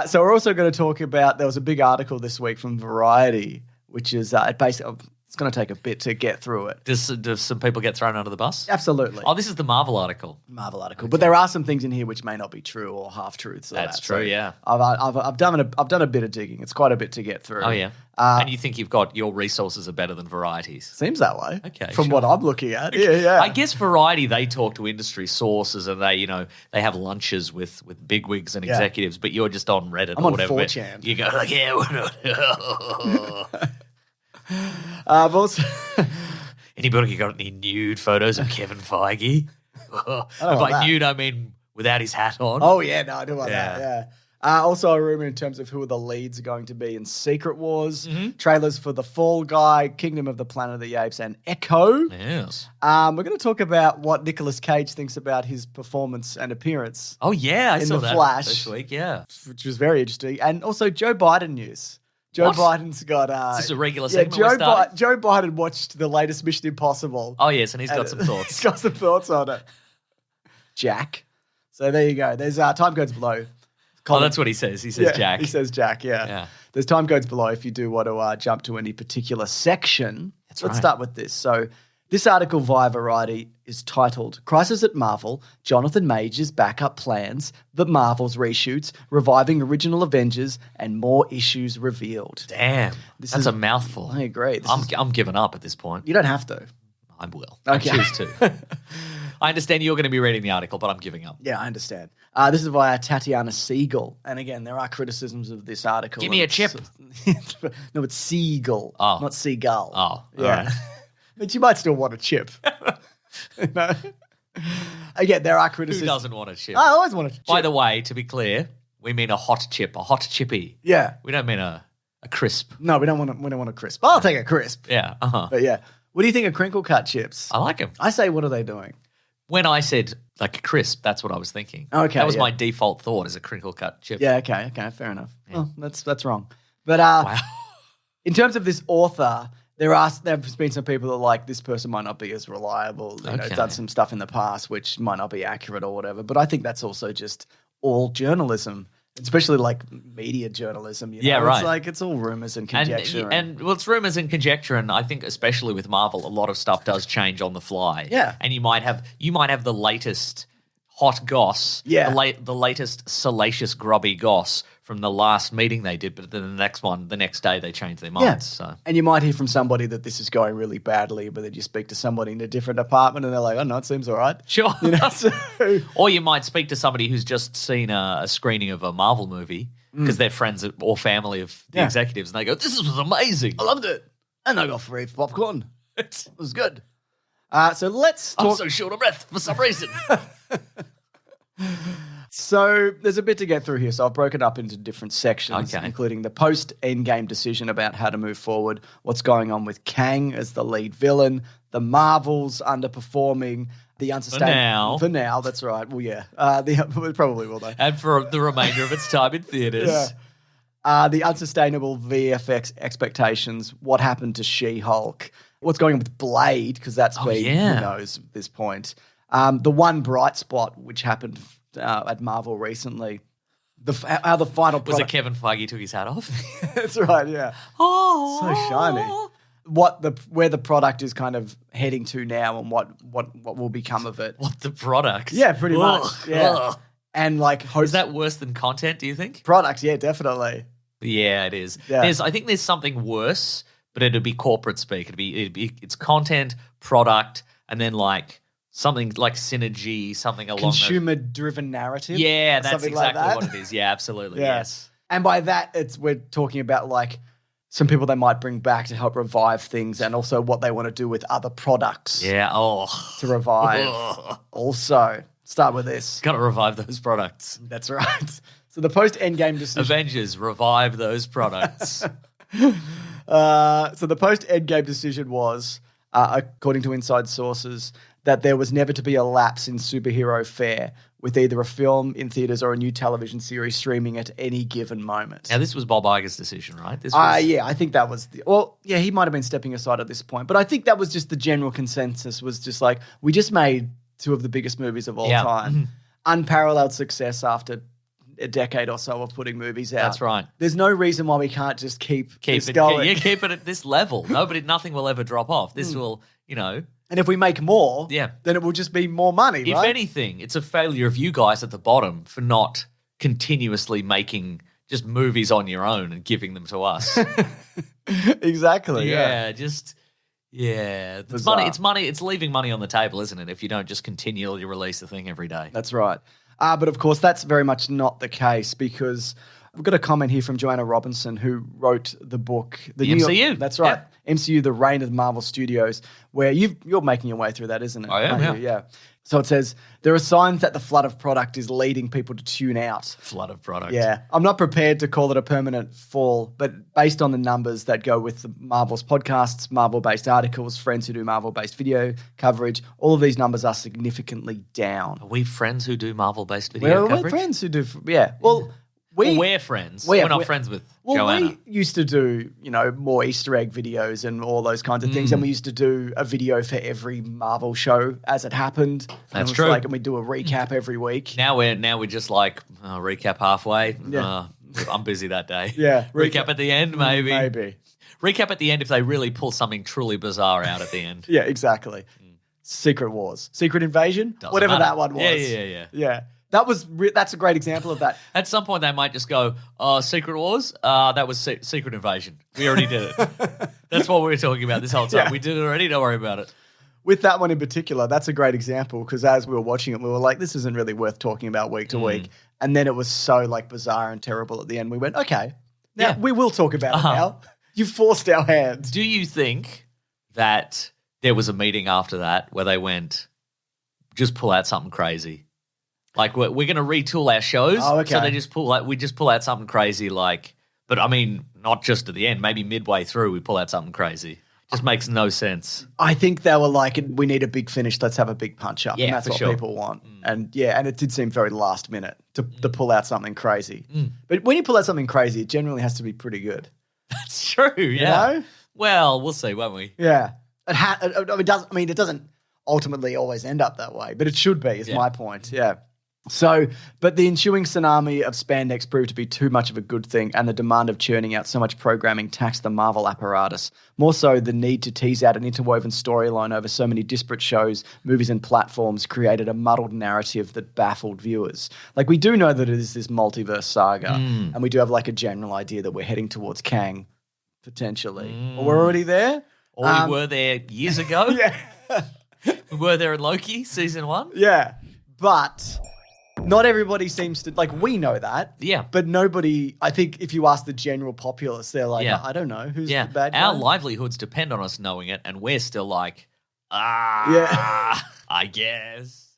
So we're also going to talk about, there was a big article this week from Variety, which is basically, it's going to take a bit to get through it. Does some people get thrown under the bus? Absolutely. Oh, this is the Marvel article. Okay. But there are some things in here which may not be true or half-truths. That's true, yeah. I've done a bit of digging. It's quite a bit to get through. Oh, yeah. And you think your resources are better than Variety's? Seems that way. Okay, from what I'm looking at. Yeah. I guess Variety, they talk to industry sources and they have lunches with bigwigs and executives, but you're just on Reddit I'm or on whatever. 4chan. You go like, I've also anybody got any nude photos of Kevin Feige? By nude, I mean without his hat on. Oh, yeah, no, I do want that, yeah. Also a rumor in terms of who the leads are going to be in Secret Wars, trailers for The Fall Guy, Kingdom of the Planet of the Apes, and Echo. Yes. We're going to talk about what Nicolas Cage thinks about his performance and appearance. Oh, yeah, I saw The that Flash this week, yeah. Which was very interesting. And also Joe Biden news. Joe Biden's got... Is this a regular segment we're starting? Joe Biden watched the latest Mission Impossible. Oh, yes, and he's got some thoughts. He's got some thoughts on it. Jack. So there you go. There's time codes below. Oh, that's what he says. He says Jack. He says Jack, yeah. There's time codes below if you do want to jump to any particular section. Let's start with this. So this article via Variety is titled Crisis at Marvel, Jonathan Majors' Backup Plans, The Marvel's Reshoots, Reviving Original Avengers, and More Issues Revealed. Damn. That's a mouthful. I agree. I'm giving up at this point. You don't have to. I will. Okay. I choose to. I understand you're going to be reading the article, but I'm giving up. Yeah, I understand. This is via Tatiana Siegel. And again, there are criticisms of this article. Give me a chip. No, it's Siegel, not Seagull. Oh, yeah. Right. But you might still want a chip. No? Again, there are criticisms. Who doesn't want a chip? I always want a chip. By the way, to be clear, we mean a hot chip, a hot chippy. Yeah. We don't mean a crisp. No, we don't want a crisp. I'll take a crisp. Yeah. But yeah. What do you think of crinkle cut chips? I like them. I say, what are they doing? When I said like a crisp, that's what I was thinking. Okay. That was my default thought as a crinkle cut chip. Yeah, okay, fair enough. Yeah. Well, that's wrong. But wow. In terms of this author, there's been some people that are like, this person might not be as reliable, done some stuff in the past which might not be accurate or whatever. But I think that's also just all journalism. Especially like media journalism, Yeah, right. It's like it's all rumors and conjecture. And it's rumors and conjecture, and I think especially with Marvel, a lot of stuff does change on the fly. Yeah. And you might have the latest hot goss, the latest salacious grubby goss from the last meeting they did, but then the next day they changed their minds. Yeah. So. And you might hear from somebody that this is going really badly, but then you speak to somebody in a different department and they're like, oh no, it seems all right. Sure. So. Or you might speak to somebody who's just seen a screening of a Marvel movie because they're friends or family of the executives, and they go, this was amazing. I loved it. And I got free popcorn. It was good. So let's talk. I'm so short of breath for some reason. So there's a bit to get through here. So I've broken up into different sections, including the post-Endgame decision about how to move forward, what's going on with Kang as the lead villain, the Marvels underperforming, the unsustainable... For now, that's right. Well, yeah. Probably will, though. And for the remainder of its time in theatres. Yeah. The unsustainable VFX expectations, what happened to She-Hulk, what's going on with Blade, because that's who knows at this point. The one bright spot which happened at Marvel recently, how the final product... Was it Kevin Feige took his hat off? That's right, yeah. Oh, so shiny. Where the product is kind of heading to now, and what will become of it. What the product? Yeah, pretty much. Yeah. And like, is that worse than content? Do you think? Product, yeah, definitely. Yeah, it is. Yeah. I think there's something worse, but it'd be corporate speak. It's content, product, and then like something like synergy, something along consumer-driven narrative. Yeah, that's exactly what it is. Yeah, absolutely. Yeah. Yes. And by that, we're talking about like some people they might bring back to help revive things, and also what they want to do with other products. Yeah. To revive. Also, start with this. Got to revive those products. That's right. So the post-Endgame decision. Avengers, revive those products. So the post-Endgame decision was, according to inside sources, that there was never to be a lapse in superhero fare with either a film in theaters or a new television series streaming at any given moment. Now, this was Bob Iger's decision, right? Yeah, I think that was he might have been stepping aside at this point, but I think that was just the general consensus, was just like, we just made two of the biggest movies of all time. Unparalleled success after a decade or so of putting movies out. That's right. There's no reason why we can't just keep this it going. Yeah, keep it at this level. Nothing will ever drop off. This will, And if we make more, then it will just be more money, If anything, it's a failure of you guys at the bottom for not continuously making just movies on your own and giving them to us. Exactly. It's money. It's money. It's leaving money on the table, isn't it? If you don't just continually release the thing every day. That's right. But of course, that's very much not the case because we've got a comment here from Joanna Robinson who wrote the book, the MCU. That's right. Yeah. MCU, The Reign of the Marvel Studios, where you're making your way through that, isn't it? I am, yeah. So it says, there are signs that the flood of product is leading people to tune out. Flood of product. Yeah. I'm not prepared to call it a permanent fall, but based on the numbers that go with the Marvel's podcasts, Marvel-based articles, friends who do Marvel-based video coverage, all of these numbers are significantly down. Are we friends who do Marvel-based video coverage? We're friends who do, yeah. Well, we're friends. We're not friends with Joanna. We used to do, more Easter egg videos and all those kinds of things. And we used to do a video for every Marvel show as it happened. That's true. And we do a recap every week. Now we're just like recap halfway. Yeah. I'm busy that day. Yeah. Recap at the end, maybe. Maybe. Recap at the end if they really pull something truly bizarre out at the end. Yeah, exactly. Secret Wars. Secret Invasion? Whatever that one was. Yeah. That's a great example of that. At some point, they might just go, Secret Wars? That was Secret Invasion. We already did it. That's what we were talking about this whole time. Yeah. We did it already. Don't worry about it. With that one in particular, that's a great example because as we were watching it, we were like, this isn't really worth talking about week to week. And then it was so bizarre and terrible at the end. We went, okay, now we will talk about it now. You forced our hands. Do you think that there was a meeting after that where they went, just pull out something crazy? Like we're going to retool our shows, so they just pull out something crazy. But I mean, not just at the end. Maybe midway through, we pull out something crazy. Just makes no sense. I think they were like, we need a big finish. Let's have a big punch up, and that's what people want. And it did seem very last minute to pull out something crazy. But when you pull out something crazy, it generally has to be pretty good. That's true. Yeah. You know? Well, we'll see, won't we? Yeah. It doesn't ultimately always end up that way, but it should be. Is my point. Yeah. So, but the ensuing tsunami of spandex proved to be too much of a good thing, and the demand of churning out so much programming taxed the Marvel apparatus. More so, the need to tease out an interwoven storyline over so many disparate shows, movies, and platforms created a muddled narrative that baffled viewers. We do know that it is this multiverse saga, and we do have a general idea that we're heading towards Kang, potentially. Or we're already there. Or we were there years ago. Yeah. We were there in Loki, season 1. Yeah. But not everybody seems to, we know that. Yeah. But nobody, I think if you ask the general populace, they're like, I don't know, who's the bad guy? Our livelihoods depend on us knowing it, and we're still I guess.